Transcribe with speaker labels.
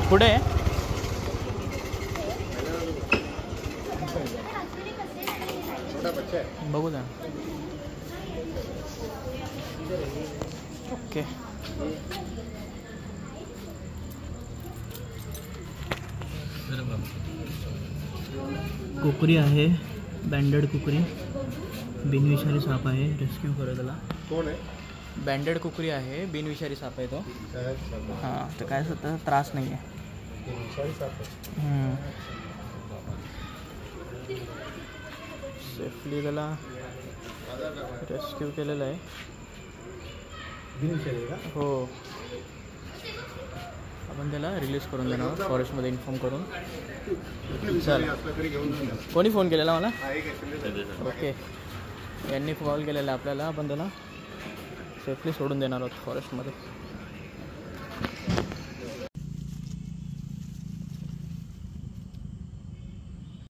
Speaker 1: पुढे बघू द्या. ओके. कुकरी आहे, बँडेड कुकरी. बिनविषारी साप आहे, रेस्क्यू करू त्याला.
Speaker 2: कोण आहे?
Speaker 1: बँडेड कुकरी आहे, बिनविषारी साप आहे तो. हां, तर काय त्याचा त्रास नाही आहे. सेफली त्याला रेस्क्यू केलेलं आहे. हो, आपण त्याला रिलीज करून देणार फॉरेस्टमध्ये इन्फॉर्म करून. चल, कोणी फोन केलेला मला? ओके, यांनी कॉल केलेला आपल्याला. आपण त्याला सेफली सोडून देणार आहोत फॉरेस्टमध्ये.